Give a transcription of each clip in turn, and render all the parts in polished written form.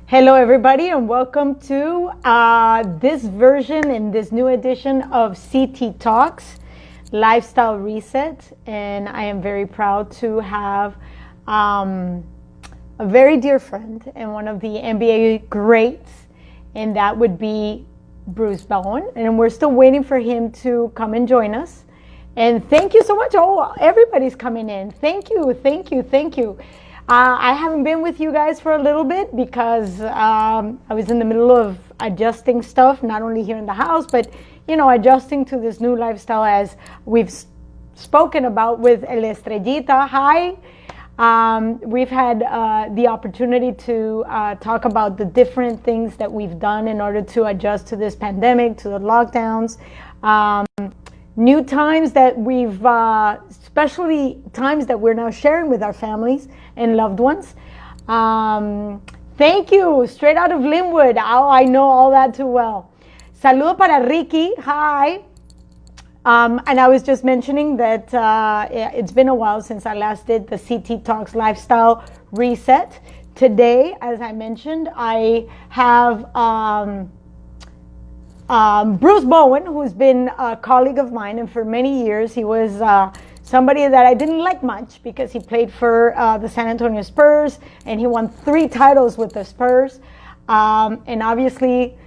Hello, everybody, and welcome to this version and this new edition of CT Talks Lifestyle Reset. And I am very proud to have a very dear friend and one of the NBA greats, and that would be Bruce Bowen. And we're still waiting for him to come and join us. And thank you so much. Oh, everybody's coming in. Thank you, thank you, thank you. I haven't been with you guys for a little bit because I was in the middle of adjusting stuff, not only here in the house, but, adjusting to this new lifestyle as we've spoken about with El Estrellita. Hi. We've had the opportunity to talk about the different things that we've done in order to adjust to this pandemic, to the lockdowns. New times that we've, especially times that we're now sharing with our families and loved ones. Thank you, straight out of Linwood. Oh, I know all that too well. Saludo para Ricky, hi. And I was just mentioning that it's been a while since I last did the CT Talks Lifestyle Reset. Today, as I mentioned, I have Bruce Bowen, who's been a colleague of mine, and for many years he was somebody that I didn't like much because he played for the San Antonio Spurs and he won 3 titles with the Spurs, and obviously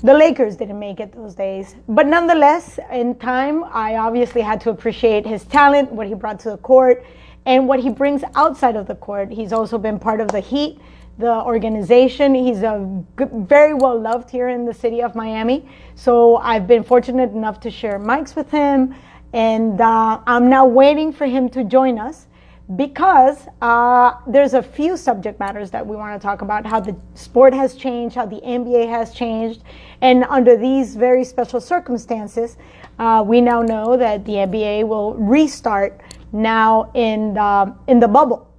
the Lakers didn't make it those days, but nonetheless in time I obviously had to appreciate his talent, what he brought to the court and what he brings outside of the court. He's also been part of the Heat, the organization. He's very well loved here in the city of Miami. So I've been fortunate enough to share mics with him. And I'm now waiting for him to join us because there's a few subject matters that we want to talk about, how the sport has changed, how the NBA has changed. And under these very special circumstances, we now know that the NBA will restart now in the bubble.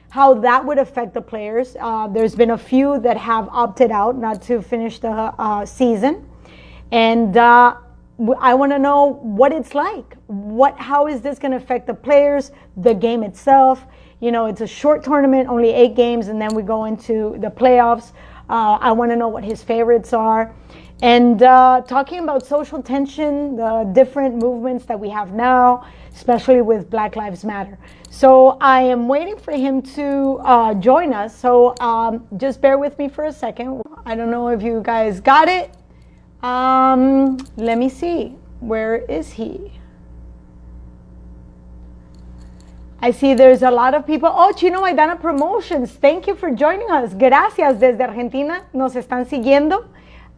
How that would affect the players. There's been a few that have opted out not to finish the season. And I want to know what it's like. How is this going to affect the players, the game itself? It's a short tournament, only 8 games, and then we go into the playoffs. I want to know what his favorites are. And talking about social tension, the different movements that we have now, especially with Black Lives Matter. So I am waiting for him to join us. So just bear with me for a second. I don't know if you guys got it. Let me see. Where is he? I see there's a lot of people. Oh, Chino Maidana Promotions. Thank you for joining us. Gracias desde Argentina. Nos están siguiendo.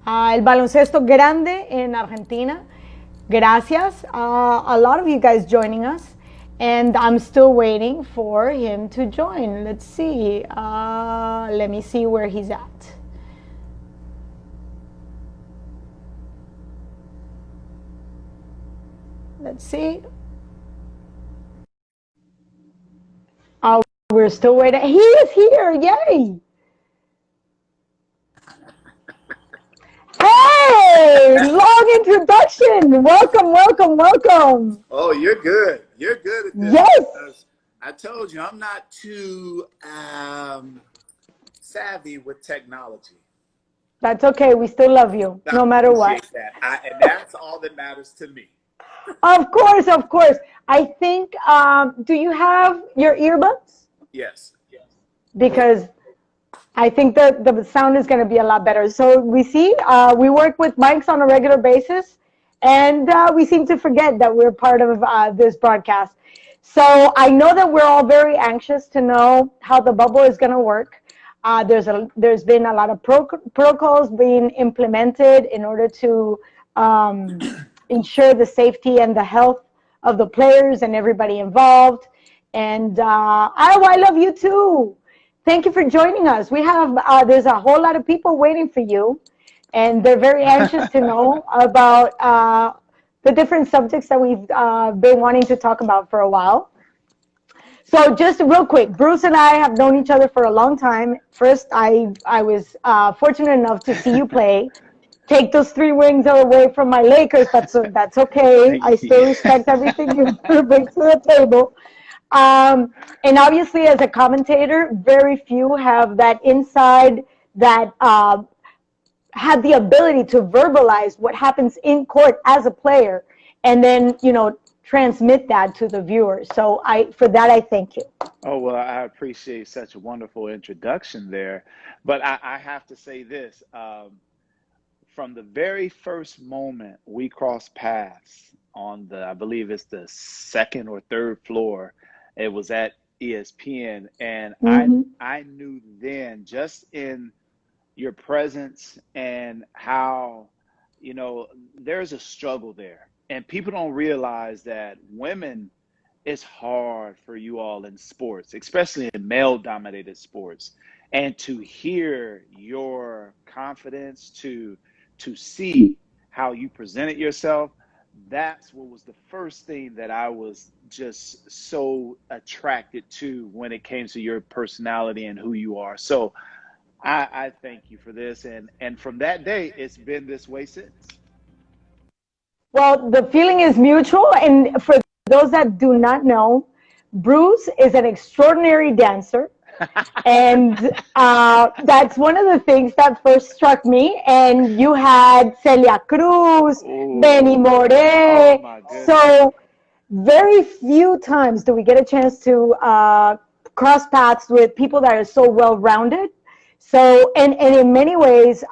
El baloncesto grande en Argentina. Gracias. A lot of you guys joining us. And I'm still waiting for him to join. Let's see. Let me see where he's at. Let's see. We're still waiting. He is here. Yay. Hey, long introduction. Welcome, welcome, welcome. Oh, you're good. You're good at this. Yes. I told you, I'm not too savvy with technology. That's okay. We still love you, no matter what. And that's all that matters to me. Of course, of course. I think, do you have your earbuds? Yes. Because I think that the sound is going to be a lot better. So we see, we work with mics on a regular basis, and we seem to forget that we're part of this broadcast. So I know that we're all very anxious to know how the bubble is going to work. There's been a lot of protocols being implemented in order to ensure the safety and the health of the players and everybody involved. And I love you too. Thank you for joining us. We have, there's a whole lot of people waiting for you, and they're very anxious to know about the different subjects that we've been wanting to talk about for a while. So just real quick, Bruce and I have known each other for a long time. First, I was fortunate enough to see you play. Take those 3 rings away from my Lakers. That's okay. I still respect everything you bring to the table. And obviously, as a commentator, very few have that inside that have the ability to verbalize what happens in court as a player, and then transmit that to the viewers. So for that I thank you. Oh, well, I appreciate such a wonderful introduction there. But I have to say this. From the very first moment we crossed paths on I believe it's the second or third floor, it was at ESPN, and Mm-hmm. I knew then, just in your presence and how, there's a struggle there. And people don't realize that women, it's hard for you all in sports, especially in male dominated sports. And to hear your confidence, to see how you presented yourself, that's what was the first thing that I was just so attracted to when it came to your personality and who you are. So I thank you for this. And from that day, it's been this way since. Well, the feeling is mutual. And for those that do not know, Bruce is an extraordinary dancer. And that's one of the things that first struck me. And you had Celia Cruz, Ooh. Benny More. Oh my goodness. So very few times do we get a chance to cross paths with people that are so well-rounded. So, and in many ways,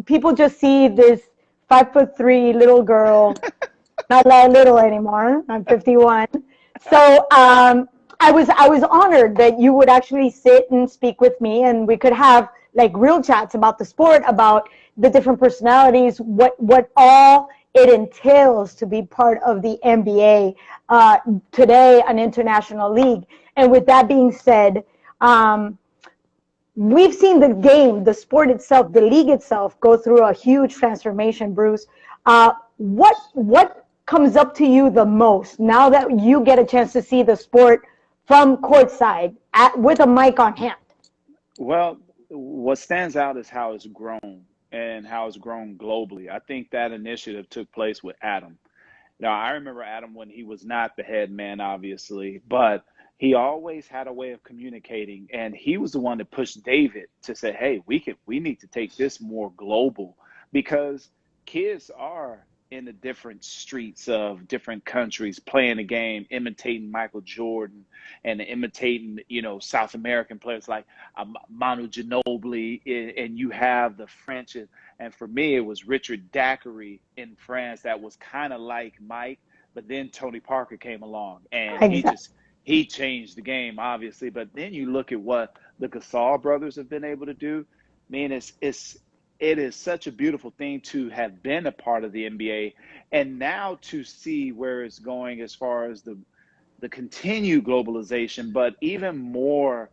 people just see this 5'3" little girl, not that little anymore. I'm 51. So I was honored that you would actually sit and speak with me, and we could have like real chats about the sport, about the different personalities, what all it entails to be part of the NBA, today an international league. And with that being said, we've seen the game, the sport itself, the league itself go through a huge transformation, Bruce. What comes up to you the most now that you get a chance to see the sport from courtside with a mic on hand? Well, what stands out is how it's grown and how it's grown globally. I think that initiative took place with Adam. Now, I remember Adam when he was not the head man, obviously, but he always had a way of communicating, and he was the one that pushed David to say, "Hey, we need to take this more global, because kids are in the different streets of different countries playing the game, imitating Michael Jordan and imitating, South American players like Manu Ginobili, and you have the French, and for me, it was Richard Daiquiri in France that was kind of like Mike, but then Tony Parker came along, and he changed the game, obviously. But then you look at what the Gasol brothers have been able to do. I mean, it is such a beautiful thing to have been a part of the NBA, and now to see where it's going as far as the continued globalization, but even more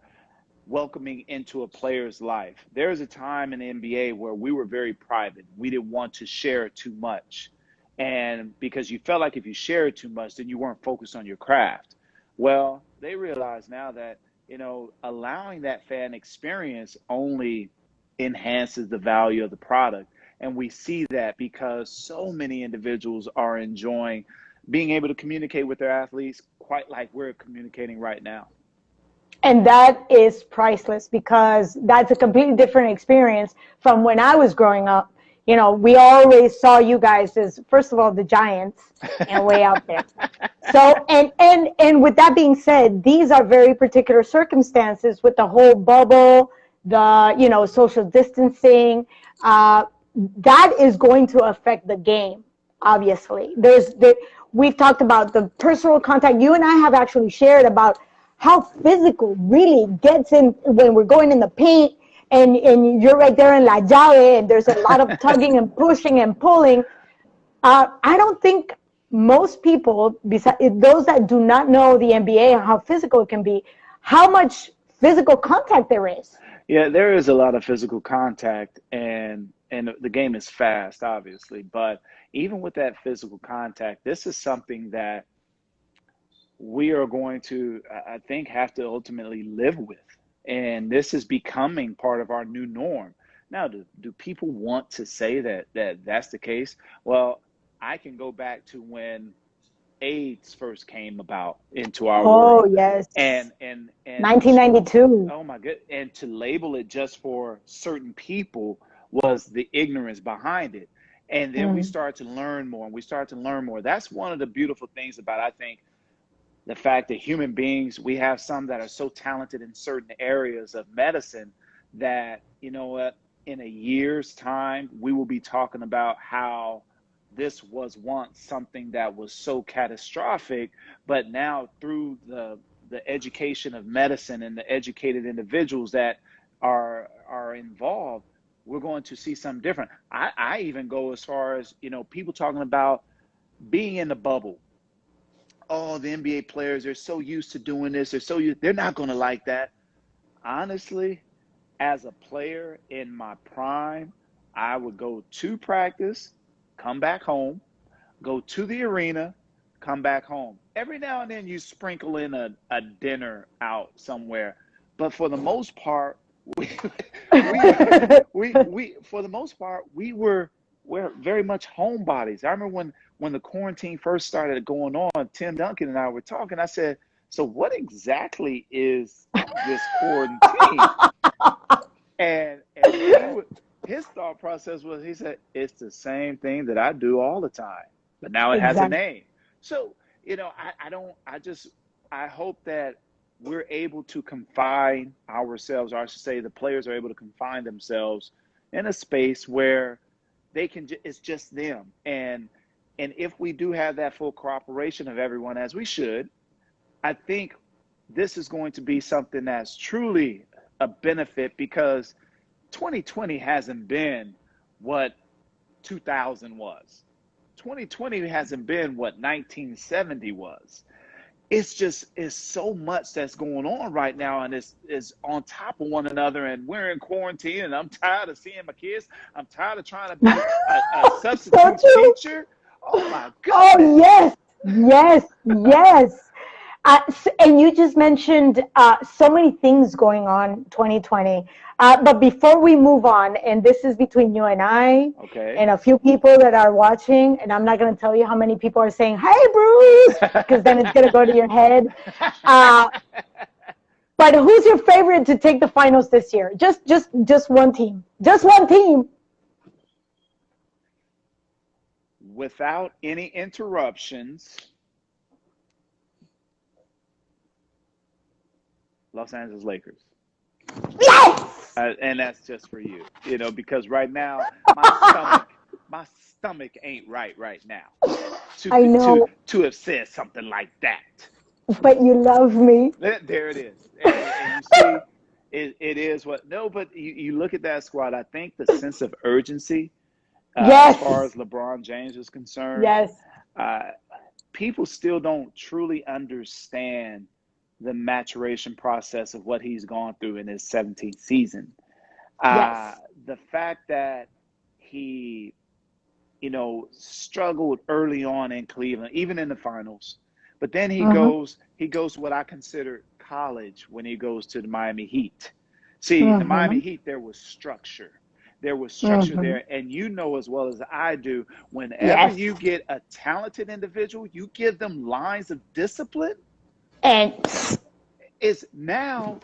welcoming into a player's life. There's a time in the NBA where we were very private. We didn't want to share too much, and because you felt like if you shared too much, then you weren't focused on your craft. Well, they realize now that, allowing that fan experience only enhances the value of the product. And we see that because so many individuals are enjoying being able to communicate with their athletes quite like we're communicating right now. And that is priceless, because that's a completely different experience from when I was growing up. We always saw you guys as, first of all, the giants and way out there. So, and with that being said, these are very particular circumstances with the whole bubble, the, social distancing. That is going to affect the game, obviously. We've talked about the personal contact. You and I have actually shared about how physical really gets in when we're going in the paint, and you're right there in La Llave, and there's a lot of tugging and pushing and pulling. I don't think most people, besides those that do not know the NBA and how physical it can be, how much physical contact there is. Yeah, there is a lot of physical contact, and the game is fast, obviously. But even with that physical contact, this is something that we are going to, I think, have to ultimately live with. And this is becoming part of our new norm. Now, do people want to say that that's the case? Well, I can go back to when AIDS first came about into our Oh, world, yes. and 1992. oh my good, and to label it just for certain people was the ignorance behind it. And then we Mm. start to learn more, and we start to learn more. That's one of the beautiful things about, I think, the fact that human beings, we have some that are so talented in certain areas of medicine that, you know what, in a year's time, we will be talking about how this was once something that was so catastrophic, but now through the education of medicine and the educated individuals that are involved, we're going to see something different. I even go as far as, people talking about being in the bubble. Oh, the NBA players, they're so used to doing this. They're not going to like that. Honestly, as a player in my prime, I would go to practice, come back home, go to the arena, come back home. Every now and then you sprinkle in a dinner out somewhere. But for the most part, we we we for the most part we're very much homebodies. I remember when the quarantine first started going on, Tim Duncan and I were talking. I said, "So what exactly is this quarantine?" And his thought process was, he said, "It's the same thing that I do all the time, but now it has a Exactly. name." So, I hope that we're able to confine ourselves, or I should say the players are able to confine themselves in a space where they can, it's just them. And if we do have that full cooperation of everyone, as we should, I think this is going to be something that's truly a benefit, because 2020 hasn't been what 2000 was. 2020 hasn't been what 1970 was. It's so much that's going on right now, and it's is on top of one another, and we're in quarantine, and I'm tired of seeing my kids. I'm tired of trying to be a So substitute true. teacher. Oh my Oh, goodness. yes, yes, yes. And you just mentioned so many things going on 2020. But before we move on, and this is between you and I Okay. and a few people that are watching, and I'm not going to tell you how many people are saying, "Hey, Bruce," because then it's going to go to your head. Uh, but who's your favorite to take the finals this year? Just one team. Just one team. Without any interruptions, Los Angeles Lakers. Yes! And that's just for you, because right now my stomach ain't right now to I to know, to have said something like that. but you love me. There it is, and you see, it is what. No, but you look at that squad. I think the sense of urgency, as far Yes, as LeBron James is concerned, yes, uh, people still don't truly understand the maturation process of what he's gone through in his 17th season. Uh, yes. the fact that he, struggled early on in Cleveland, even in the finals, but then Mm-hmm, he goes to what I consider college when he goes to the Miami Heat. See, the mm-hmm, Miami Heat, there was structure. There was structure mm-hmm. there, and you know as well as I do, whenever Yes. you get a talented individual, you give them lines of discipline. And It's now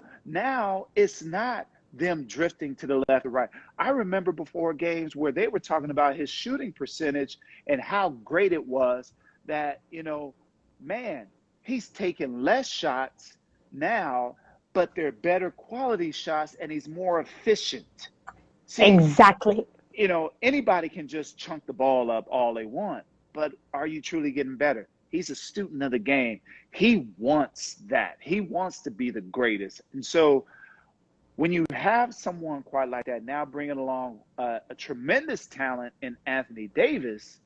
it's not them drifting to the left or right. I remember before games where they were talking about his shooting percentage and how great it was, that, man, he's taking less shots now, but they're better quality shots, and he's more efficient. See, exactly. anybody can just chunk the ball up all they want, but are you truly getting better? He's a student of the game. He wants that. He wants to be the greatest. And so when you have someone quite like that, now bringing along a tremendous talent in Anthony Davis,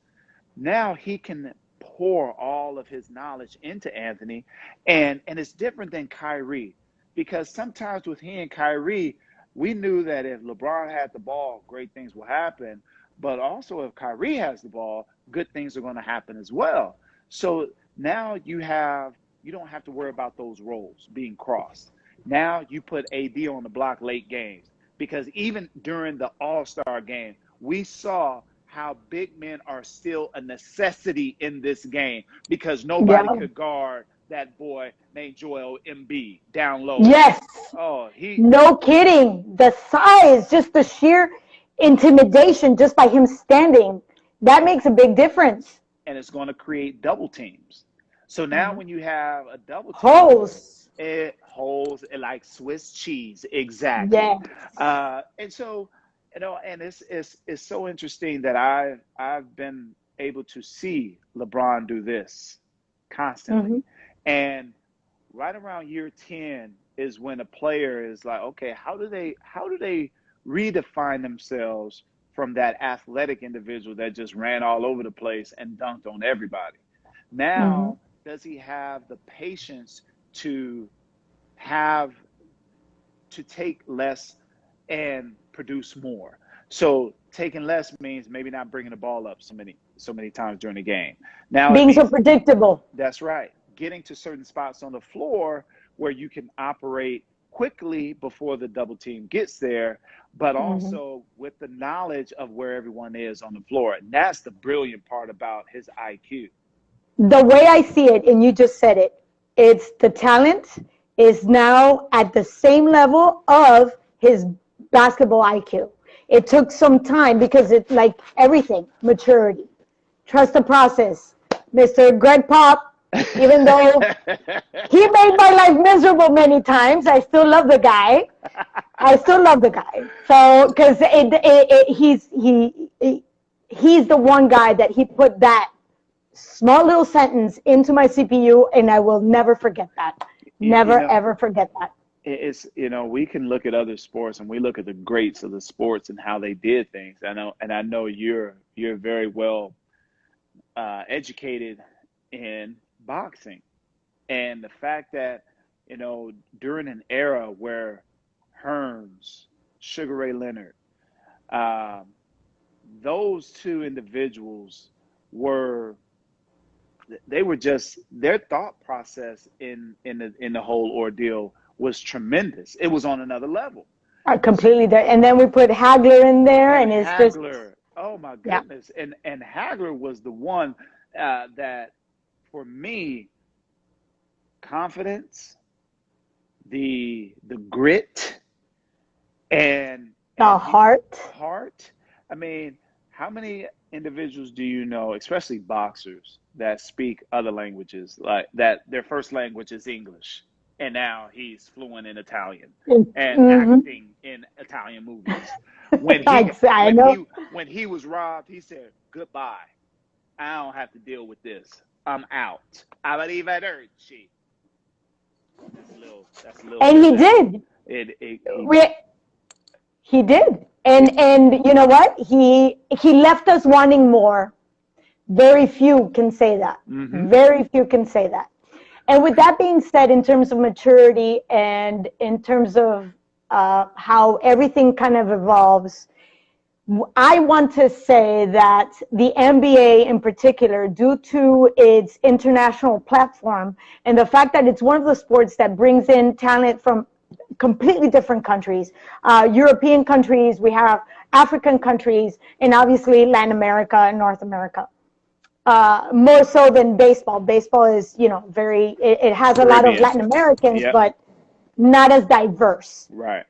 now he can pour all of his knowledge into Anthony. And it's different than Kyrie, because sometimes with he and Kyrie, we knew that if LeBron had the ball, great things will happen. But also if Kyrie has the ball, good things are going to happen as well. So now you don't have to worry about those roles being crossed. Now you put AD on the block late games, because even during the All-Star game, we saw how big men are still a necessity in this game because nobody Yeah. could guard that boy named Joel Embiid down low. Yes. Oh, he No kidding. The size, just the sheer intimidation just by him standing, that makes a big difference. and it's going to create double teams. So now when you have a double team, Holes. it holds it like Swiss cheese, exactly. Yes. And so, and it's so interesting that I've been able to see LeBron do this constantly, and right around year 10 is when a player is like, okay, how do they redefine themselves from that athletic individual that just ran all over the place and dunked on everybody? Now, does he have the patience to have to take less and produce more? So taking less means maybe not bringing the ball up so many times during the game. Now it Being so means predictable. that's right, getting to certain spots on the floor where you can operate quickly before the double team gets there, but also with the knowledge of where everyone is on the floor. And that's the brilliant part about his IQ. The way I see it, and you just said it, it's the talent is now at the same level of his basketball IQ. It took some time because it's like everything, maturity, trust the process. Mr. Greg Pop, even though he made my life miserable many times, I still love the guy. So, because he's the one guy that he put that small little sentence into my CPU, and I will never forget that. Never, ever forget that. It's, we can look at other sports and we look at the greats of the sports and how they did things. I know you're very well educated in boxing, and the fact that during an era where Hearns, Sugar Ray Leonard, those two individuals were just, their thought process in the whole ordeal was tremendous. It was on another level. Completely. And then we put Hagler in there, and it's Hagler, just, oh my goodness. Yeah. And Hagler was the one that, for me, confidence, the grit, and the heart. I mean, how many individuals do you know, especially boxers, that speak other languages, like that their first language is English, and now he's fluent in Italian and acting in Italian movies? When he was robbed, he said, "Goodbye. I don't have to deal with this. I'm out. Arrivederci." That's a little. And he did. He did. And you know what? He left us wanting more. Very few can say that. Very few can say that. And with that being said, in terms of maturity and in terms of how everything kind of evolves, I want to say that the NBA in particular, due to its international platform and the fact that it's one of the sports that brings in talent from completely different countries, European countries, we have African countries, and obviously Latin America and North America. More so than baseball. Baseball is, it has a lot of Latin Americans, but not as diverse. Right.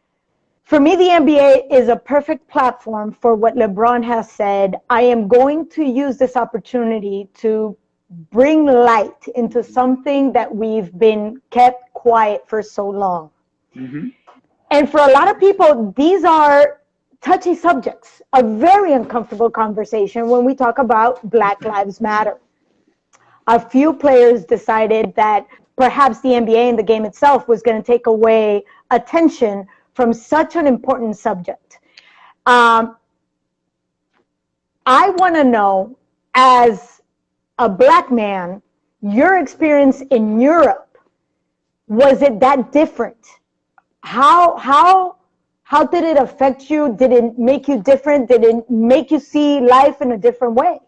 For me, the NBA is a perfect platform for what LeBron has said. I am going to use this opportunity to bring light into something that we've been kept quiet for so long. And for a lot of people, these are touchy subjects, a very uncomfortable conversation when we talk about Black Lives Matter. A few players decided that perhaps the NBA and the game itself was going to take away attention from such an important subject. I want to know, as a Black man, your experience in Europe, was it that different? How did it affect you? Did it make you different? Did it make you see life in a different way?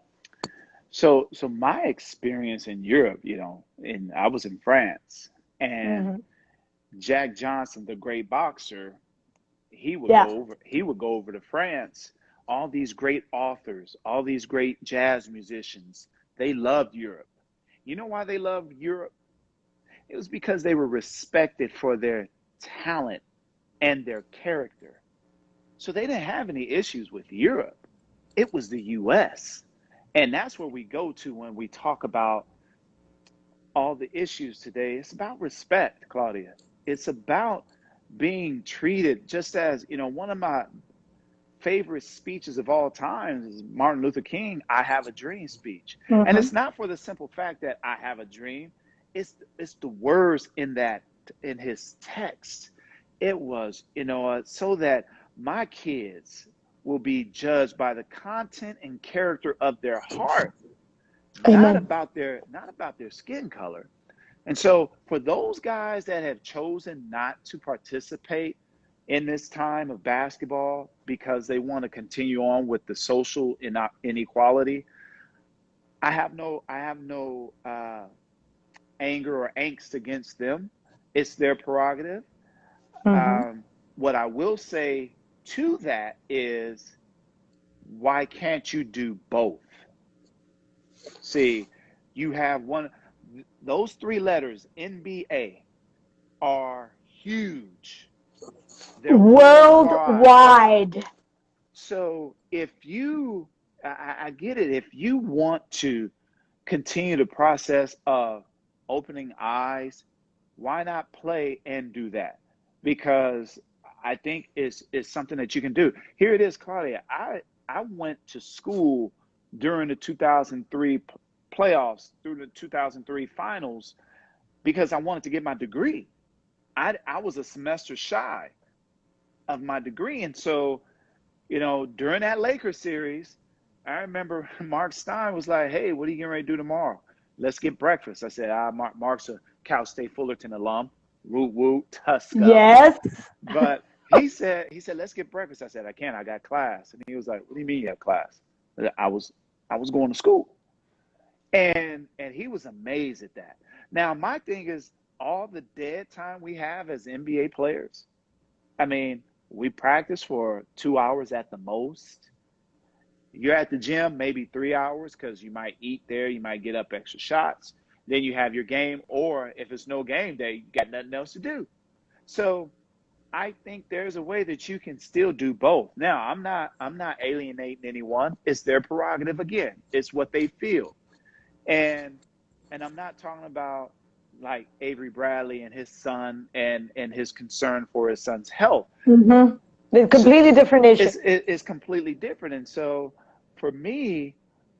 So my experience in Europe, I was in France, and Jack Johnson, the great boxer, he would go over to France all these great authors, all these great jazz musicians, they loved Europe. You know why they loved Europe? It was because they were respected for their talent and their character. So they didn't have any issues with Europe. It was the US. And that's where we go to when we talk about all the issues today. It's about respect, Claudia. It's about being treated just as, one of my favorite speeches of all time is Martin Luther King, I have a dream speech. And it's not for the simple fact that I have a dream. It's the words in his text. It was, so that my kids will be judged by the content and character of their heart, not about their skin color. And so for those guys that have chosen not to participate in this time of basketball because they want to continue on with the social inequality, I have no anger or angst against them. It's their prerogative. What I will say to that is, why can't you do both? See, you have those three letters, NBA, are huge. They're worldwide. So if I get it, if you want to continue the process of opening eyes, why not play and do that? Because I think it's something that you can do. Here it is, Claudia. I went to school during the 2003 playoffs through the 2003 finals because I wanted to get my degree. I was a semester shy of my degree. And so, during that Lakers series, I remember Mark Stein was like, hey, what are you getting ready to do tomorrow? Let's get breakfast. I said, Mark's a Cal State Fullerton alum. Woot woot, Tusker. Yes. But he said, let's get breakfast. I said, I can't, I got class. And he was like, what do you mean you have class? I was going to school. And he was amazed at that. Now, my thing is, all the dead time we have as NBA players, I mean, we practice for 2 hours at the most. You're at the gym maybe 3 hours because you might eat there, you might get up extra shots. Then you have your game, or if it's no game day, you got nothing else to do. So I think there's a way that you can still do both. Now, I'm not alienating anyone. It's their prerogative again. It's what they feel. And I'm not talking about like Avery Bradley and his son and his concern for his son's health. It's completely different issue. It's completely different. And so for me,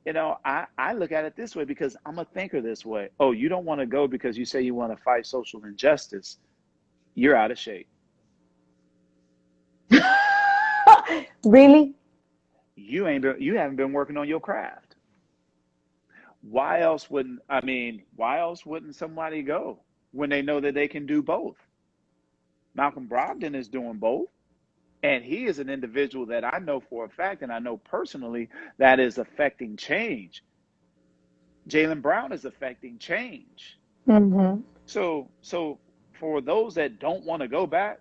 I look at it this way because I'm a thinker this way. Oh, you don't want to go because you say you want to fight social injustice. You're out of shape. Really? You haven't been working on your craft. Why else wouldn't somebody go when they know that they can do both? Malcolm Brogdon is doing both. And he is an individual that I know for a fact, and I know personally, that is affecting change. Jaylen Brown is affecting change. So for those that don't want to go back,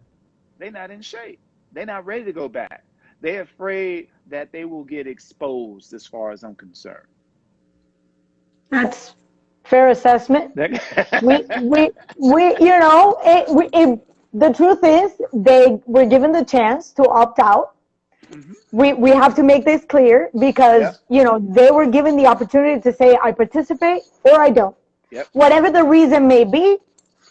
they're not in shape. They're not ready to go back. They're afraid that they will get exposed, as far as I'm concerned. That's fair assessment. The truth is, they were given the chance to opt out. We have to make this clear because, they were given the opportunity to say, I participate or I don't. Whatever the reason may be,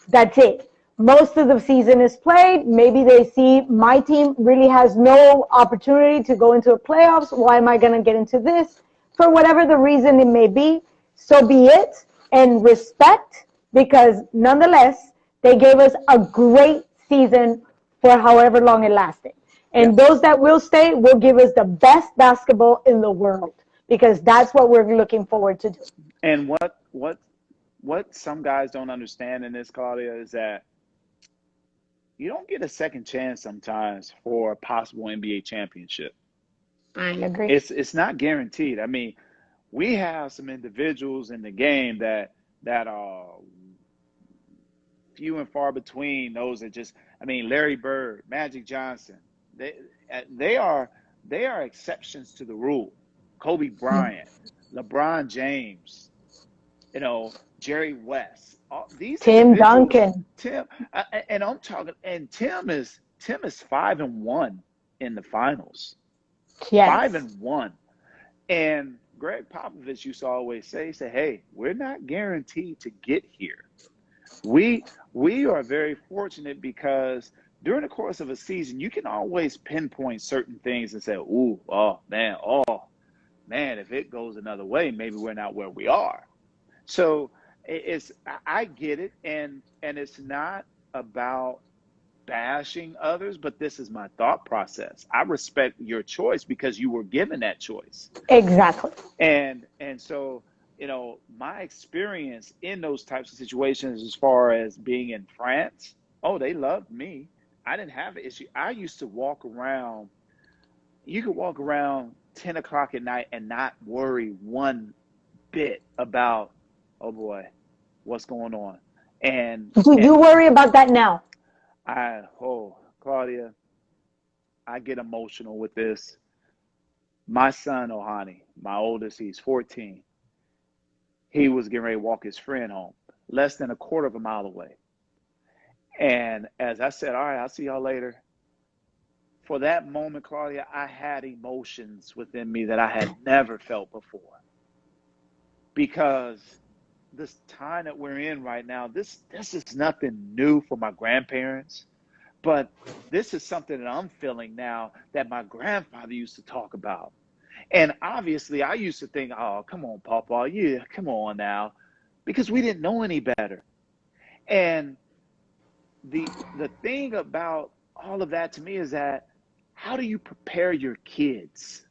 that's it. Most of the season is played. Maybe they see my team really has no opportunity to go into the playoffs. Why am I going to get into this? For whatever the reason it may be, so be it. And respect, because nonetheless, they gave us a great season for however long it lasted. And those that will stay will give us the best basketball in the world, because that's what we're looking forward to do. And what some guys don't understand in this, Claudia, is that you don't get a second chance sometimes for a possible NBA championship. I agree. It's not guaranteed. I mean, we have some individuals in the game that are few and far between. Those that Larry Bird, Magic Johnson, they are they are exceptions to the rule. Kobe Bryant, LeBron James, Jerry West, all these Tim individuals, Duncan. Tim, and I'm talking, and Tim is 5-1 in the finals, Yes. 5-1. And Greg Popovich used to always say, hey, we're not guaranteed to get here. We are very fortunate because during the course of a season, you can always pinpoint certain things and say, oh man, if it goes another way, maybe we're not where we are. So I get it, and it's not about bashing others, but this is my thought process. I respect your choice because you were given that choice. Exactly. And so, my experience in those types of situations as far as being in France, they loved me. I didn't have an issue. I used to walk around, you could walk around 10 o'clock at night and not worry one bit about, oh boy, what's going on. And Do you worry about that now? Claudia, I get emotional with this. My son, Ohani, my oldest, he's 14. He was getting ready to walk his friend home, less than a quarter of a mile away. And as I said, all right, I'll see y'all later. For that moment, Claudia, I had emotions within me that I had never felt before. Because this time that we're in right now, this is nothing new for my grandparents, but this is something that I'm feeling now that my grandfather used to talk about. And obviously, I used to think, oh, come on, Papa, yeah, come on now, because we didn't know any better. And the thing about all of that to me is that, how do you prepare your kids?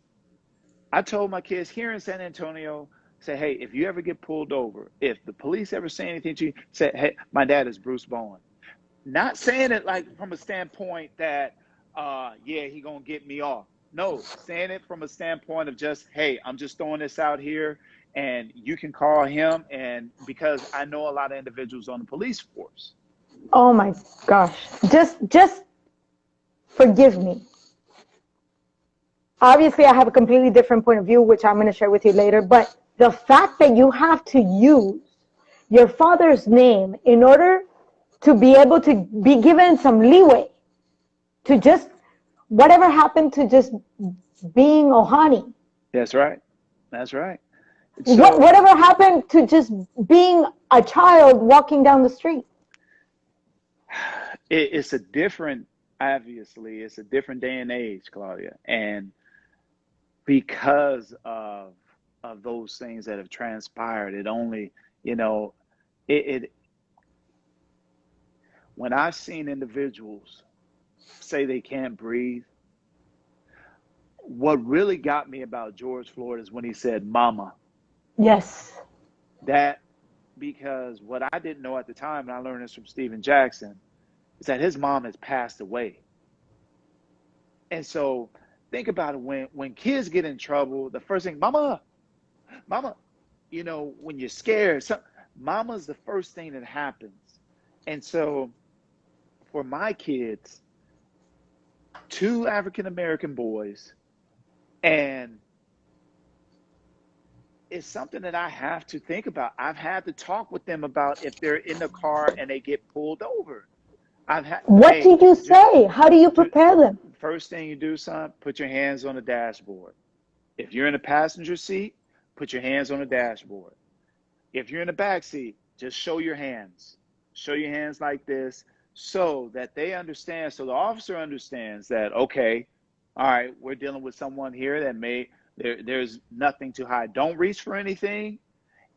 I told my kids here in San Antonio, say, hey, if you ever get pulled over, if the police ever say anything to you, say, hey, my dad is Bruce Bowen. Not saying it like from a standpoint that, yeah, he gonna get me off. No, saying it from a standpoint of just, hey, I'm just throwing this out here, and you can call him, and because I know a lot of individuals on the police force. Oh my gosh. Just forgive me. Obviously, I have a completely different point of view, which I'm going to share with you later. But the fact that you have to use your father's name in order to be able to be given some leeway to just whatever happened to just being Ohani. That's right. That's right. So, Whatever happened to just being a child walking down the street? It's a different, obviously, it's a different day and age, Claudia. And because of those things that have transpired, it only, it when I've seen individuals say they can't breathe, what really got me about George Floyd is when he said, mama. Yes. That, because what I didn't know at the time, and I learned this from Steven Jackson, is that his mom has passed away. And so think about it, when kids get in trouble, the first thing, mama, when you're scared, mama's the first thing that happens. And so for my kids, 2 African-American boys, and it's something that I have to think about. I've had to talk with them about if they're in the car and they get pulled over. What do you say? How do you prepare them? First thing you do, son, put your hands on the dashboard. If you're in the passenger seat, put your hands on the dashboard. If you're in the back seat, just show your hands. Show your hands like this so that they understand, so the officer understands that, okay, all right, we're dealing with someone here that there's nothing to hide. Don't reach for anything.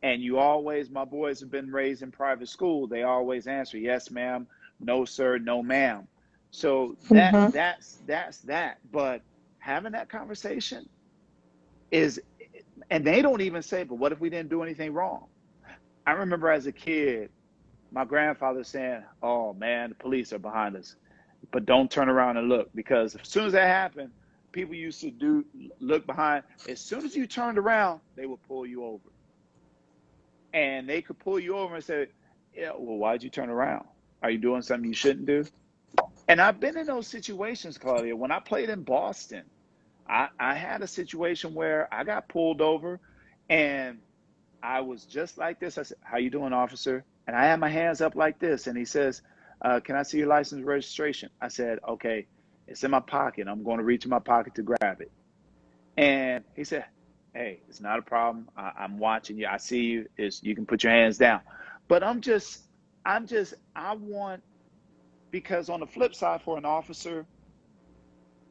And you always, my boys have been raised in private school. They always answer, yes, ma'am, no, sir, no, ma'am. So that's that. But having that conversation is, and they don't even say, but what if we didn't do anything wrong? I remember as a kid, my grandfather saying, oh man, the police are behind us, but don't turn around and look, because as soon as that happened, people used to look behind. As soon as you turned around, they would pull you over. And they could pull you over and say, yeah, well, why'd you turn around? Are you doing something you shouldn't do? And I've been in those situations, Claudia. When I played in Boston, I had a situation where I got pulled over, and I was just like this. I said, "How you doing, officer?" And I had my hands up like this, and he says, "Can I see your license and registration?" I said, "Okay, it's in my pocket. I'm going to reach in my pocket to grab it." And he said, "Hey, it's not a problem. I'm watching you. I see you. You can put your hands down." But I want, because on the flip side, for an officer,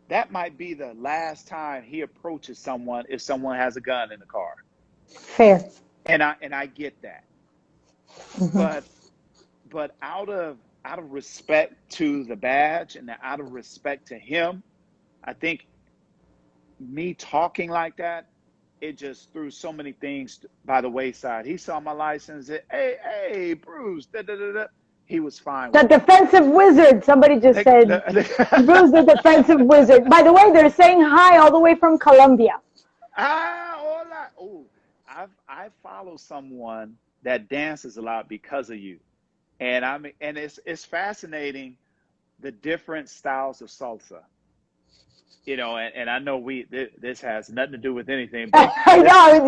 that might be the last time he approaches someone if someone has a gun in the car. Fair. And I get that. Mm-hmm. But out of respect to the badge and out of respect to him, I think me talking like that, it just threw so many things by the wayside. He saw my license. Hey, Bruce. Da, da, da, da. He was fine The with it. defensive wizard, somebody just said. Bruce, the defensive wizard. By the way, they're saying hi all the way from Colombia. Hola. Oh, I follow someone that dances a lot because of you, and it's fascinating, the different styles of salsa. And I know this has nothing to do with anything, but I know.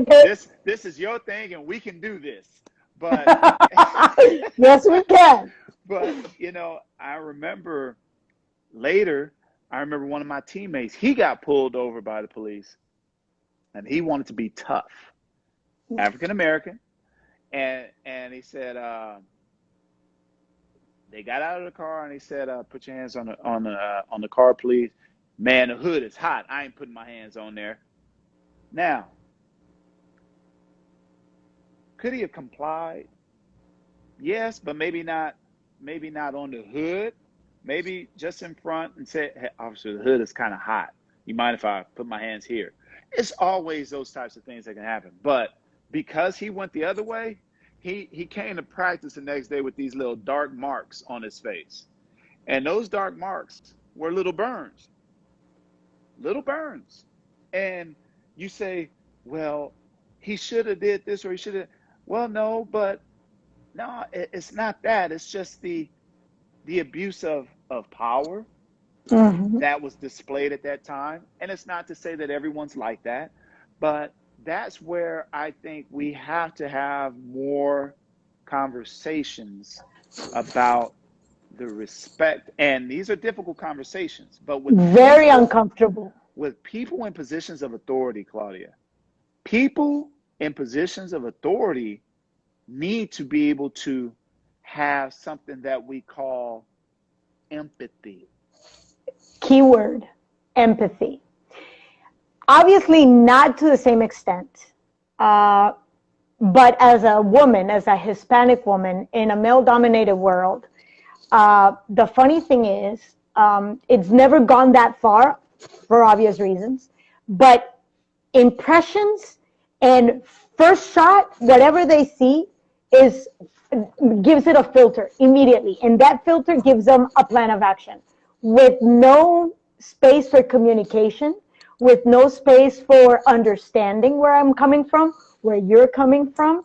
Okay. this is your thing, and we can do this. But yes, we can. But I remember later. I remember one of my teammates. He got pulled over by the police, and he wanted to be tough, African American, and he said they got out of the car, and he said, "Put your hands on the car, please." Man, the hood is hot. I ain't putting my hands on there. Now, could he have complied? Yes, but maybe not. Maybe not on the hood. Maybe just in front and say, "Hey, officer, the hood is kind of hot. You mind if I put my hands here?" It's always those types of things that can happen. But because he went the other way, he came to practice the next day with these little dark marks on his face. And those dark marks were little burns. Little burns. And you say, well, he should have did this, or he should have. Well, no, it's not that. It's just the abuse of power that was displayed at that time. And it's not to say that everyone's like that, but that's where I think we have to have more conversations about the respect. And these are difficult conversations, but very uncomfortable. With people in positions of authority, Claudia, people in positions of authority need to be able to have something that we call empathy. Keyword, empathy. Obviously not to the same extent, but as a woman, as a Hispanic woman in a male-dominated world, the funny thing is, it's never gone that far for obvious reasons, but impressions and first shot, whatever they see gives it a filter immediately. And that filter gives them a plan of action with no space for communication, with no space for understanding where I'm coming from, where you're coming from.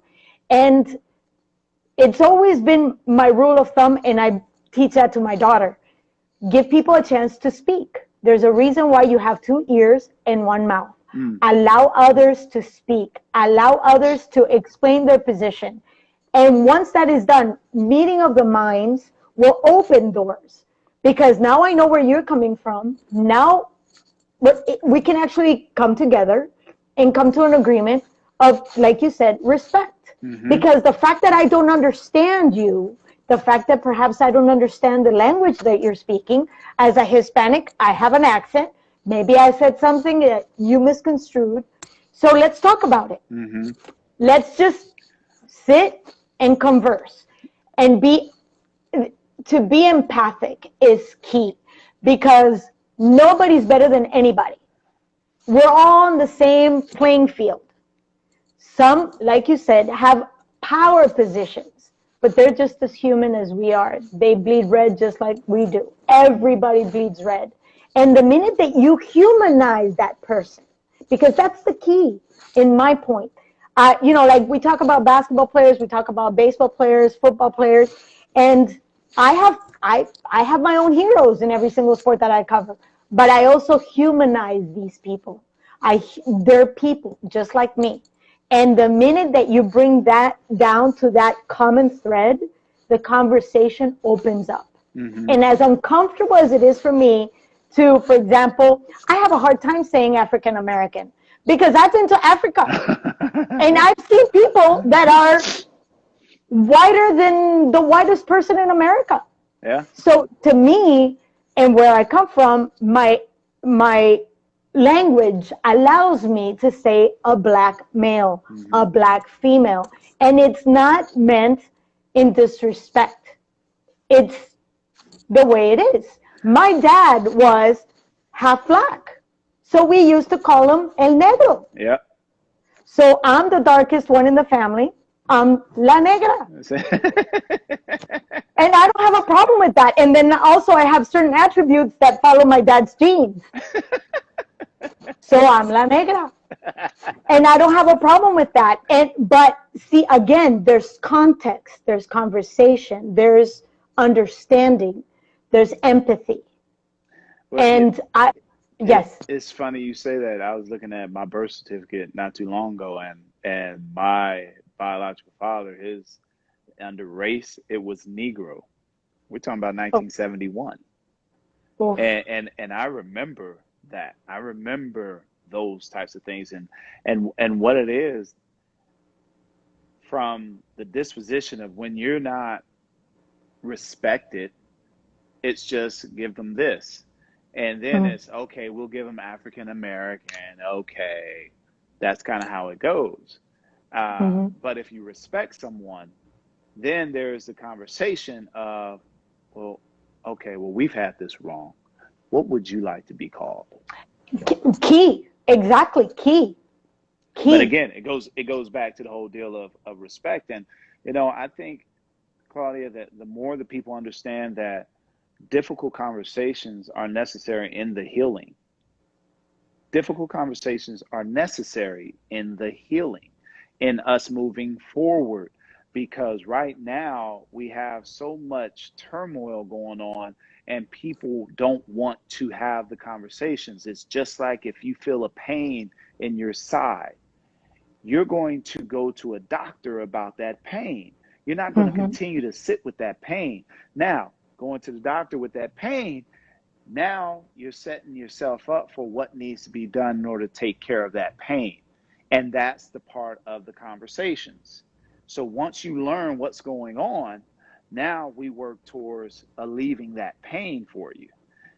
And it's always been my rule of thumb, and I teach that to my daughter. Give people a chance to speak. There's a reason why you have 2 ears and 1 mouth. Allow others to speak. Allow others to explain their position. And once that is done, meeting of the minds will open doors. Because now I know where you're coming from. Now we can actually come together and come to an agreement of, like you said, respect. Because the fact that I don't understand you, the fact that perhaps I don't understand the language that you're speaking, as a Hispanic, I have an accent. Maybe I said something that you misconstrued. So let's talk about it. Let's just sit and converse. And to be empathic is key, because nobody's better than anybody. We're all on the same playing field. Some, like you said, have power positions, but they're just as human as we are. They bleed red just like we do. Everybody bleeds red. And the minute that you humanize that person, because that's the key in my point. Like we talk about basketball players, we talk about baseball players, football players, and I have my own heroes in every single sport that I cover. but I also humanize these people. They're people just like me. And the minute that you bring that down to that common thread, the conversation opens up. Mm-hmm. And as uncomfortable as it is for me to, for example, I have a hard time saying African American because I've been to Africa and I've seen people that are whiter than the whitest person in America. Yeah. So to me, and where I come from, my language allows me to say a black male, Mm-hmm. a black female, and it's not meant in disrespect. It's the way it is. My dad was half black, so we used to call him El Negro. Yeah. So I'm the darkest one in the family. I'm La Negra. And I don't have a problem with that. And then also I have certain attributes that follow my dad's genes. So I'm La Negra. And I don't have a problem with that. But see, again, there's context, there's conversation, there's understanding, there's empathy. Well, And yes. It's funny you say that. I was looking at my birth certificate not too long ago, and my biological father, his under race, it was Negro. We're talking about 1971. Oh. And I remember that. I remember those types of things and what it is from the disposition of when you're not respected, it's just give them this. And then it's okay, we'll give them African American. Okay, that's kind of how it goes. But if you respect someone, then there's the conversation of, well, okay, well, we've had this wrong. What would you like to be called? Key. Exactly. Key. But again, it goes back to the whole deal of respect. And, I think, Claudia, that the more the people understand that difficult conversations are necessary in the healing. Difficult conversations are necessary in the healing, in us moving forward. Because right now we have so much turmoil going on and people don't want to have the conversations. It's just like if you feel a pain in your side, you're going to go to a doctor about that pain. You're not going to continue to sit with that pain. Now, going to the doctor with that pain, now you're setting yourself up for what needs to be done in order to take care of that pain. And that's the part of the conversations. So once you learn what's going on, now we work towards alleviating that pain for you.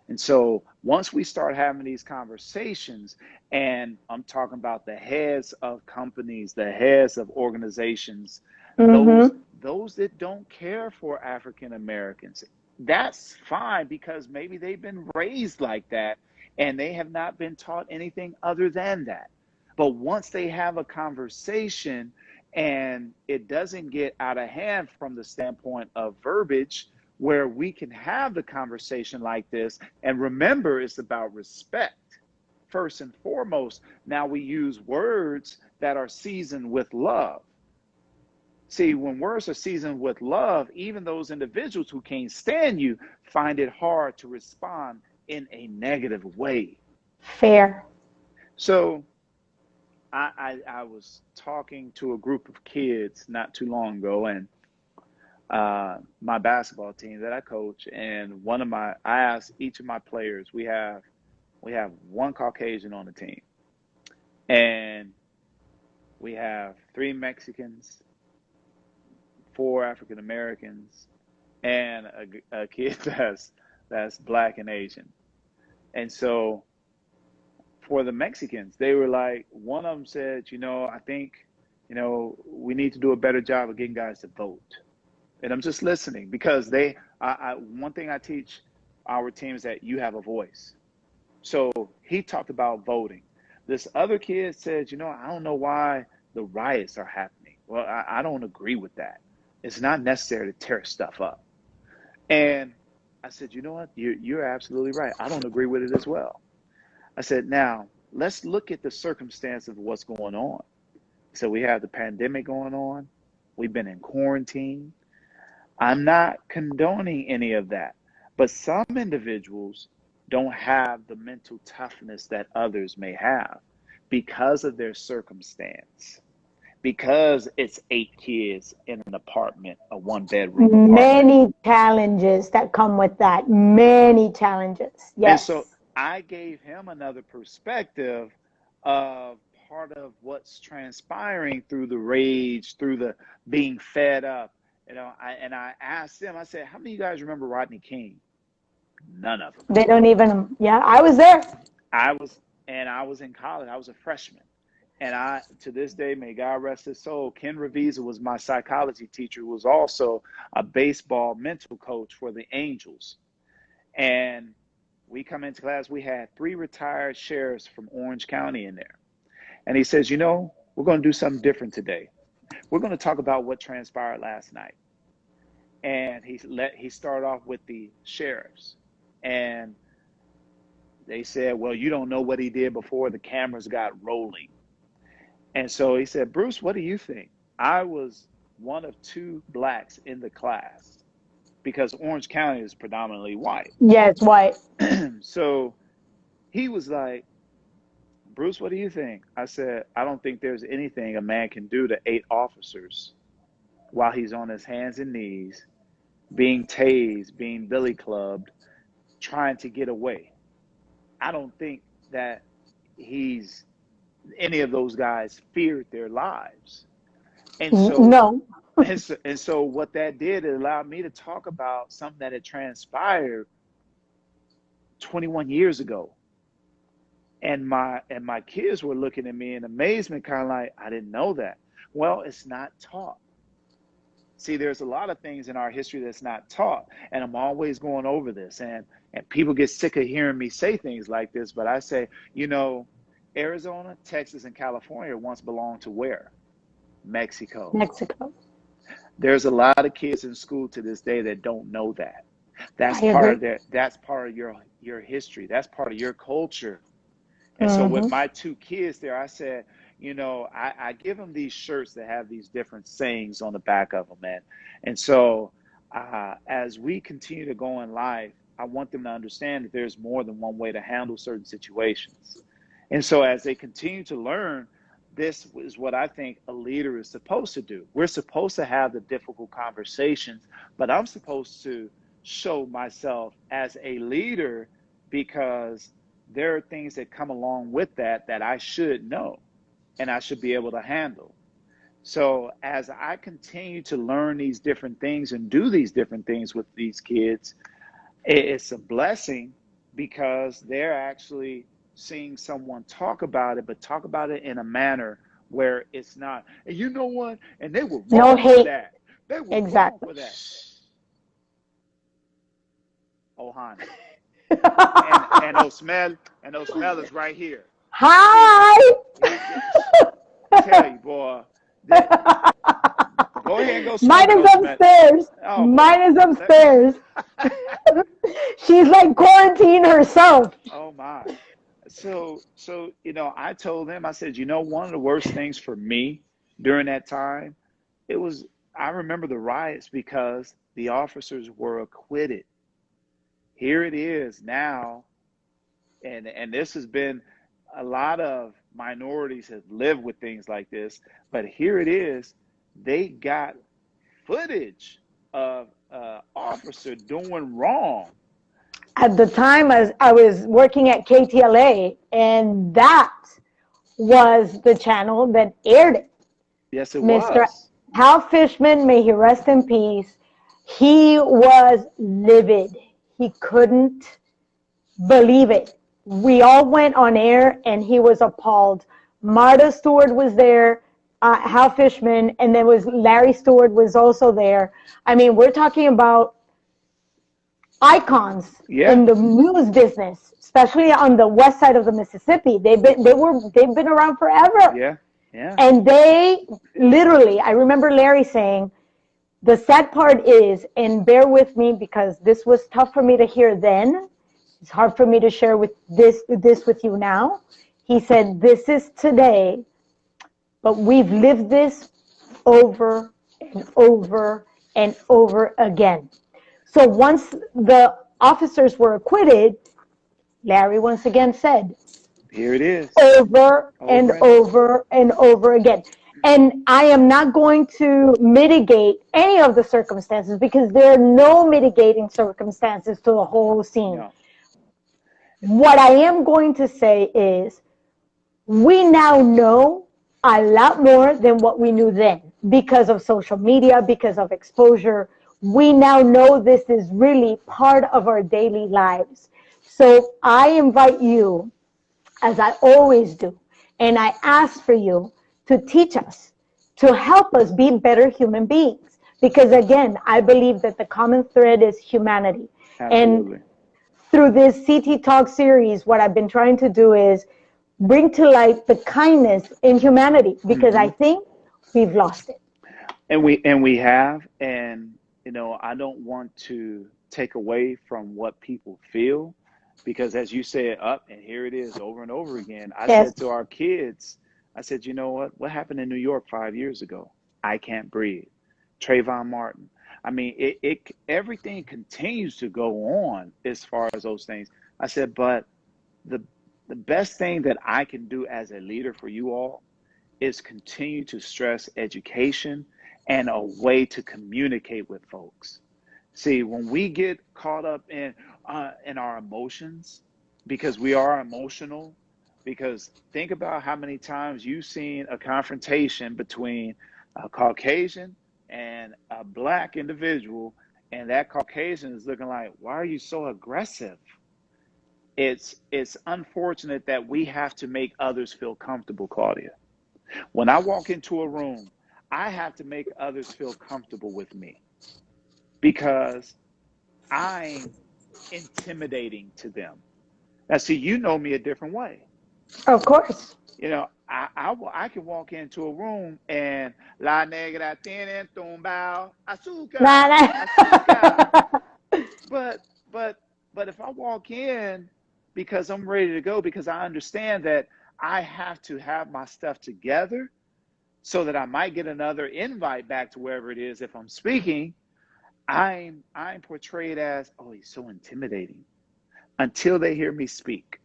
And so once we start having these conversations, and I'm talking about the heads of companies, the heads of organizations, those that don't care for African Americans, that's fine because maybe they've been raised like that and they have not been taught anything other than that. But once they have a conversation and it doesn't get out of hand from the standpoint of verbiage, where we can have the conversation like this, and remember, it's about respect first and foremost. Now we use words that are seasoned with love. See, when words are seasoned with love, even those individuals who can't stand you find it hard to respond in a negative way. Fair. So I was talking to a group of kids not too long ago, and my basketball team that I coach, and I asked each of my players, we have one Caucasian on the team, and we have 3 Mexicans, 4 African Americans, and a kid that's Black and Asian. And so for the Mexicans, they were like, one of them said, I think, we need to do a better job of getting guys to vote. And I'm just listening because one thing I teach our team is that you have a voice. So he talked about voting. This other kid said, I don't know why the riots are happening. Well, I don't agree with that. It's not necessary to tear stuff up. And I said, you know what? You're absolutely right. I don't agree with it as well. I said, now let's look at the circumstance of what's going on. So we have the pandemic going on. We've been in quarantine. I'm not condoning any of that. But some individuals don't have the mental toughness that others may have because of their circumstance, because it's 8 kids in an apartment, a 1 bedroom apartment. Many challenges that come with that. Many challenges. And so Yes. I gave him another perspective of part of what's transpiring through the rage, through the being fed up. I asked him, I said, how many of you guys remember Rodney King? None of them. They don't even, yeah, I was there. I was, and I was in college. I was a freshman. And to this day, may God rest his soul, Ken Revisa was my psychology teacher, who was also a baseball mental coach for the Angels. And we come into class, we had 3 retired sheriffs from Orange County in there. And he says, we're going to do something different today. We're going to talk about what transpired last night. And he started off with the sheriffs. And they said, well, you don't know what he did before the cameras got rolling. And so he said, Bruce, what do you think? I was one of 2 blacks in the class because Orange County is predominantly white. Yeah, it's white. So he was like, Bruce, what do you think? I said, I don't think there's anything a man can do to 8 officers while he's on his hands and knees, being tased, being billy clubbed, trying to get away. I don't think that any of those guys feared their lives. And so, no. and so what that did, it allowed me to talk about something that had transpired 21 years ago. And my kids were looking at me in amazement, kind of like, I didn't know that. Well, it's not taught. See, there's a lot of things in our history that's not taught. And I'm always going over this. And people get sick of hearing me say things like this. But I say, Arizona, Texas, and California once belonged to where? Mexico. Mexico. There's a lot of kids in school to this day that don't know that. That's part of your history. That's part of your culture. And so with my 2 kids there, I said, I give them these shirts that have these different sayings on the back of them, man. And so as we continue to go in life, I want them to understand that there's more than one way to handle certain situations. And so as they continue to learn, this is what I think a leader is supposed to do. We're supposed to have the difficult conversations, but I'm supposed to show myself as a leader because there are things that come along with that I should know and I should be able to handle. So as I continue to learn these different things and do these different things with these kids, it's a blessing because they're actually seeing someone talk about it, but talk about it in a manner where it's not, and you know what? And they were wrong for that. They were wrong for that. Oh, honey. and Osmel is right here. Hi. Tell you, boy. Go ahead and go. Mine is upstairs. Oh, mine is upstairs. She's like quarantined herself. Oh my. So I told them, I said, one of the worst things for me during that time, I remember the riots because the officers were acquitted. Here it is now, and this has been, a lot of minorities have lived with things like this, but here it is, they got footage of officer doing wrong. At the time, I was working at KTLA, and that was the channel that aired it. Yes, it Mr. was. Hal Fishman, may he rest in peace, he was livid. He couldn't believe it. We all went on air, and he was appalled. Marta Stewart was there, Hal Fishman, and there was Larry Stewart was also there. I mean, we're talking about icons in the news business, especially on the west side of the Mississippi. They've been around forever. Yeah. And they literally, I remember Larry saying, the sad part is, and bear with me because this was tough for me to hear then. It's hard for me to share this with you now. He said, this is today, but we've lived this over and over and over again. So once the officers were acquitted, Larry once again said, Here it is. over and Over and over. over and over again. And I am not going to mitigate any of the circumstances because there are no mitigating circumstances to the whole scene. No. What I am going to say is we now know a lot more than what we knew then because of social media, because of exposure. We now know this is really part of our daily lives. So I invite you, as I always do, and I ask for you to teach us, to help us be better human beings. Because again, I believe that the common thread is humanity. Absolutely. And through this CT Talk series, what I've been trying to do is bring to light the kindness in humanity, because I think we've lost it. And we have, and I don't want to take away from what people feel, because as you said, up and here it is over and over again. I Yes. said to our kids, I said, you know what happened in New York 5 years ago? I can't breathe. Trayvon Martin. I mean, everything continues to go on as far as those things. I said, but the best thing that I can do as a leader for you all is continue to stress education and a way to communicate with folks. See, when we get caught up in our emotions, because we are emotional, because think about how many times you've seen a confrontation between a Caucasian and a black individual, and that Caucasian is looking like, why are you so aggressive? It's unfortunate that we have to make others feel comfortable, Claudia. When I walk into a room, I have to make others feel comfortable with me because I'm intimidating to them. Now, see, you know me a different way. Of course. I can walk into a room and la negra tiene tumbao Nah, azúcar, azúcar. nah. But if I walk in because I'm ready to go, because I understand that I have to have my stuff together so that I might get another invite back to wherever it is if I'm speaking, I'm portrayed as, oh, he's so intimidating until they hear me speak.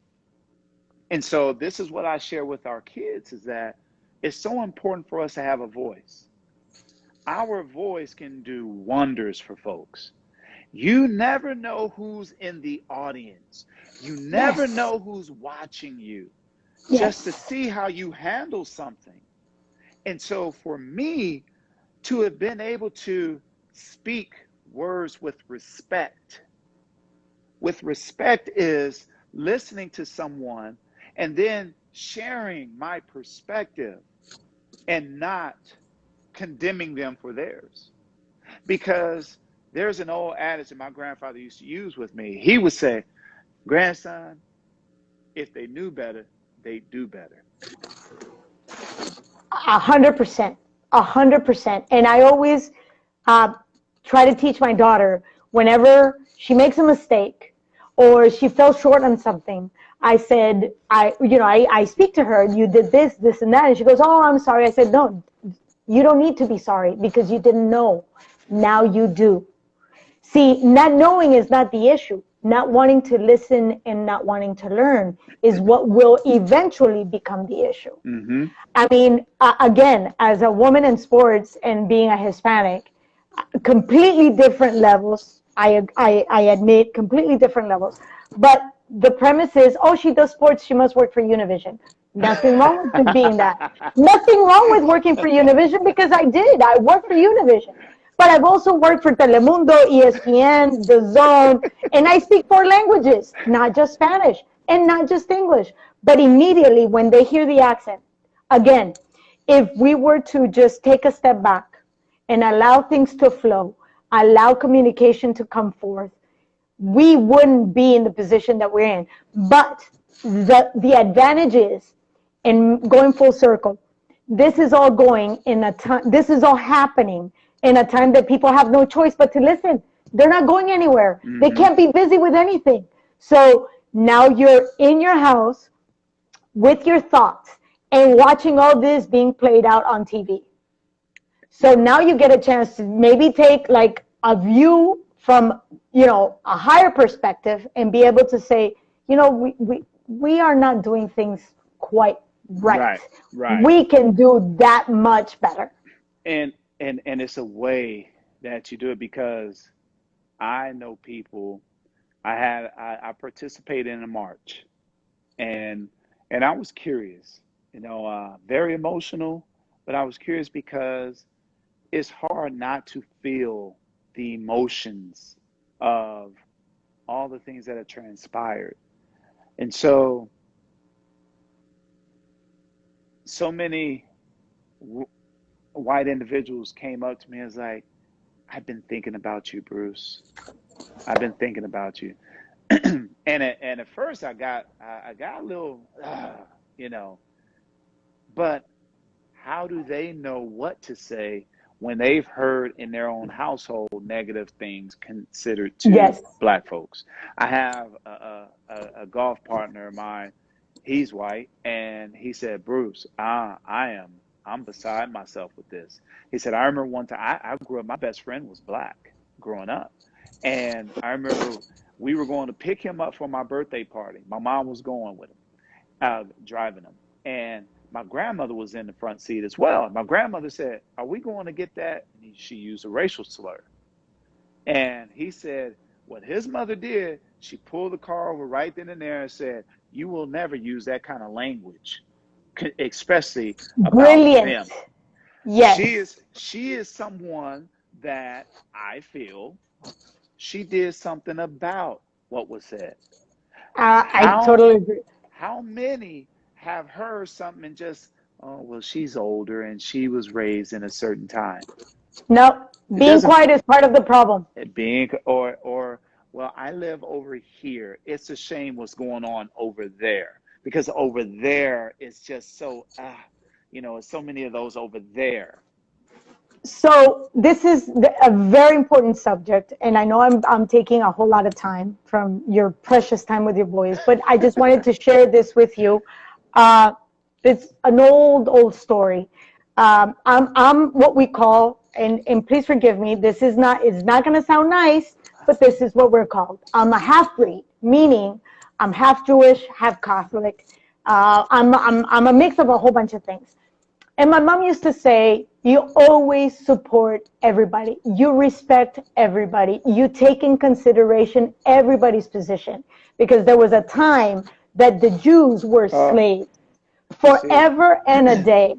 And so this is what I share with our kids, is that it's so important for us to have a voice. Our voice can do wonders for folks. You never know who's in the audience. You never Yes. know who's watching you, just to Yes. see how you handle something. And so for me to have been able to speak words with respect is listening to someone and then sharing my perspective and not condemning them for theirs. Because there's an old adage that my grandfather used to use with me. He would say, grandson, if they knew better, they'd do better. 100%. 100%. And I always try to teach my daughter, whenever she makes a mistake or she fell short on something, I said, I speak to her, you did this, this, and that. And she goes, oh, I'm sorry. I said, no, you don't need to be sorry because you didn't know. Now you do. See, not knowing is not the issue. Not wanting to listen and not wanting to learn is what will eventually become the issue. Mm-hmm. I mean, again, as a woman in sports and being a Hispanic, completely different levels. I admit, completely different levels. But the premise is, oh, she does sports, she must work for Univision. Nothing wrong with being that. Nothing wrong with working for Univision, because I did. I worked for Univision. But I've also worked for Telemundo, ESPN, The Zone, and I speak 4 languages, not just Spanish and not just English. But immediately when they hear the accent, again, if we were to just take a step back and allow things to flow, allow communication to come forth, we wouldn't be in the position that we're in. But the advantage is, and going full circle, this is all going in a time, this is all happening in a time that people have no choice but to listen. They're not going anywhere. Mm-hmm. They can't be busy with anything. So now you're in your house with your thoughts and watching all this being played out on TV. So now you get a chance to maybe take like a view from, a higher perspective and be able to say, we are not doing things quite right. Right, right. We can do that much better. And and it's a way that you do it because I know people. I participated in a march, and I was curious, very emotional, but I was curious because it's hard not to feel the emotions of all the things that have transpired. And so many white individuals came up to me and was like, I've been thinking about you, Bruce. I've been thinking about you. And at first I got a little, you know, but how do they know what to say when they've heard in their own household negative things considered to Yes. black folks? I have a golf partner of mine. He's white, and he said, Bruce, I'm beside myself with this. He said, I remember one time I grew up, my best friend was black growing up. And I remember we were going to pick him up for my birthday party. My mom was going with him, driving him. And my grandmother was in the front seat as well. My grandmother said, are we going to get that? And she used a racial slur. And he said, what his mother did, she pulled the car over right then and there and said, you will never use that kind of language, especially about Brilliant. them. Yes. She is someone that I feel she did something about what was said. I How totally agree. how many have heard something and just, oh well, she's older and she was raised in a certain time. No, It being doesn't quiet is part of the problem. being or well, I live over here. It's a shame what's going on over there because over there it's just so it's so many of those over there. So this is a very important subject, and I know I'm taking a whole lot of time from your precious time with your boys, but I just wanted to share this with you. Uh, it's an old story. I'm what we call, and please forgive me, this is not, it's not going to sound nice, but this is what we're called. I'm a half breed, meaning I'm half Jewish, half Catholic. I'm a mix of a whole bunch of things. And my mom used to say, you always support everybody. You respect everybody. You take in consideration everybody's position. Because there was a time that the Jews were slaves See, forever and a day.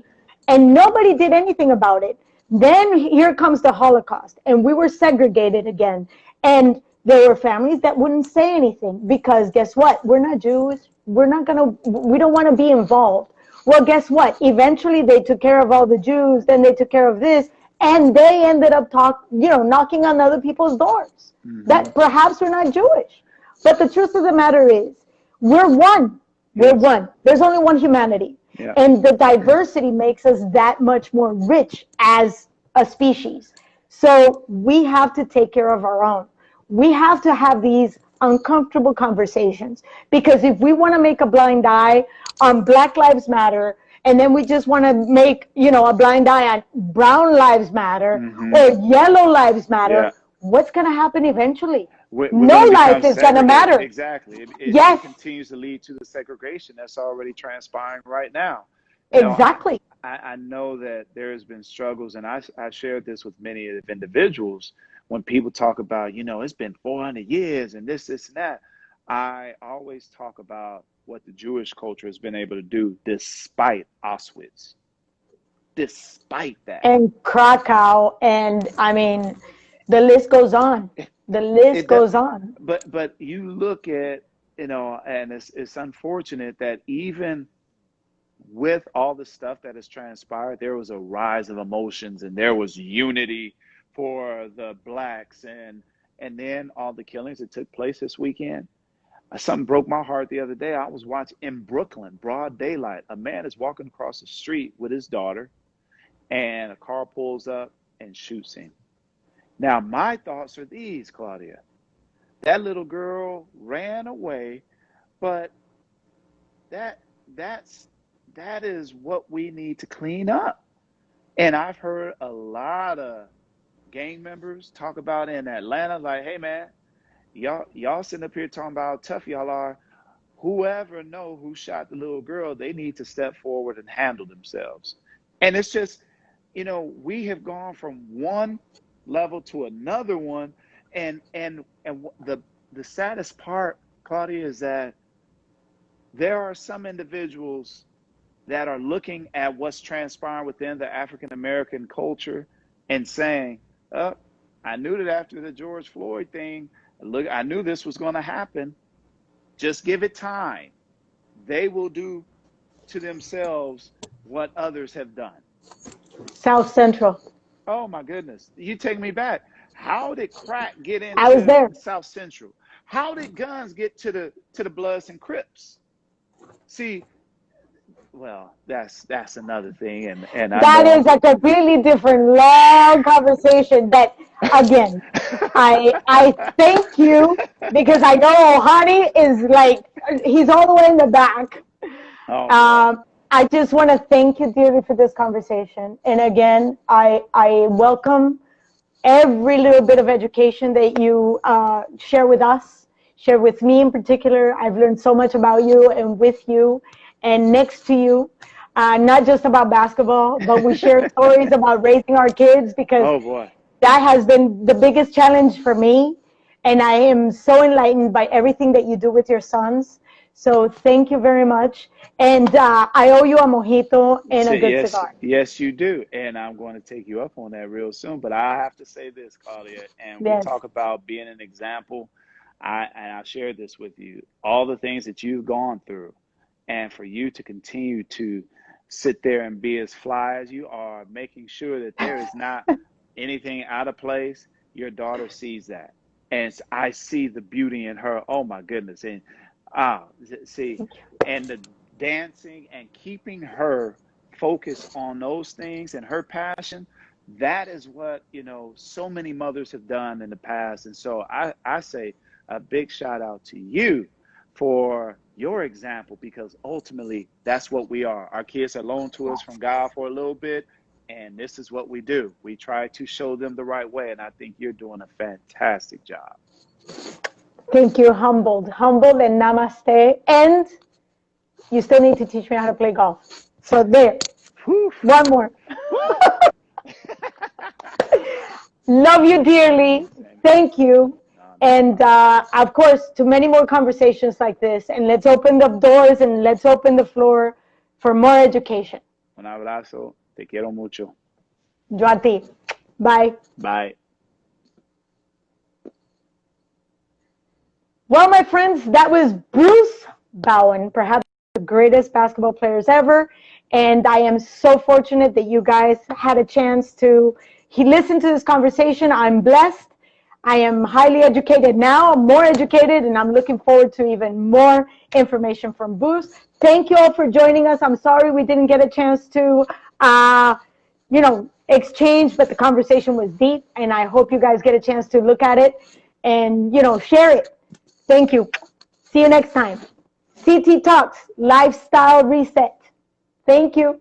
And nobody did anything about it. Then here comes the Holocaust, and we were segregated again. And there were families that wouldn't say anything because guess what? We're not Jews. We don't want to be involved. Well, guess what? Eventually they took care of all the Jews, then they took care of this, and they ended up knocking on other people's doors that perhaps we're not Jewish. But the truth of the matter is, we're one. We're yes, one. There's only one humanity. yeah, And the diversity makes us that much more rich as a species. So we have to take care of our own. We have to have these uncomfortable conversations because if we want to make a blind eye on Black Lives Matter and then we just want to make, a blind eye on Brown Lives Matter or Yellow Lives Matter, yeah. what's going to happen eventually? We're No going to life become is going to segregated. matter. Exactly. It Yes, continues to lead to the segregation that's already transpiring right now. exactly. I know that there has been struggles, and I shared this with many of the individuals when people talk about, it's been 400 years and this, and that. I always talk about what the Jewish culture has been able to do despite Auschwitz, despite that. And Krakow, and I mean, the list goes on. The list It does, goes on. but you look at, and it's unfortunate that even with all the stuff that has transpired, there was a rise of emotions and there was unity for the blacks and then all the killings that took place this weekend. Something broke my heart the other day. I was watching in Brooklyn, broad daylight. A man is walking across the street with his daughter, and a car pulls up and shoots him. Now, my thoughts are these, Claudia. That little girl ran away, but that that's that is what we need to clean up. And I've heard a lot of gang members talk about in Atlanta, like, hey man, y'all sitting up here talking about how tough y'all are. whoever know who shot the little girl, they need to step forward and handle themselves. And it's just, we have gone from one level to another one, and the saddest part, Claudia, is that there are some individuals that are looking at what's transpiring within the African American culture and saying, "Oh, I knew that after the George Floyd thing, look, I knew this was going to happen. Just give it time. They will do to themselves what others have done." South Central. Oh my goodness. You take me back. How did crack get I was into there. South Central? How did guns get to the Bloods and Crips? See, well, that's another thing, and I That know is like a really different long conversation that, again, I thank you, because I know Ohani is like, he's all the way in the back. oh, I just want to thank you dearly for this conversation. And again, I welcome every little bit of education that you share with us, share with me in particular. I've learned so much about you and with you and next to you. Not just about basketball, but we share stories about raising our kids, because oh boy. that has been the biggest challenge for me. And I am so enlightened by everything that you do with your sons. So thank you very much. And I owe you a mojito and a good Yes, cigar. yes, you do. And I'm going to take you up on that real soon. But I have to say this, Claudia, and we Yes. talk about being an example. I shared this with you, all the things that you've gone through, and for you to continue to sit there and be as fly as you are, making sure that there is not anything out of place. Your daughter sees that, and I see the beauty in her. Oh my goodness. And see, and the dancing and keeping her focused on those things and her passion, that is what, so many mothers have done in the past. And so I say a big shout out to you for your example, because ultimately that's what we are. Our kids are loaned to us from God for a little bit, and this is what we do. We try to show them the right way, and I think you're doing a fantastic job. Thank you. Humbled and namaste. And you still need to teach me how to play golf. So there, Whew. one more. Love you dearly. Thank you. And of course, to many more conversations like this. And let's open the doors and let's open the floor for more education. Un abrazo. Te quiero mucho. Yo a ti. Bye. Bye. Well, my friends, that was Bruce Bowen, perhaps the greatest basketball players ever. And I am so fortunate that you guys had a chance to listen to this conversation. I'm blessed. I am highly educated now, more educated, and I'm looking forward to even more information from Bruce. Thank you all for joining us. I'm sorry we didn't get a chance to, exchange, but the conversation was deep, and I hope you guys get a chance to look at it and, share it. Thank you. See you next time. CT Talks, Lifestyle Reset. Thank you.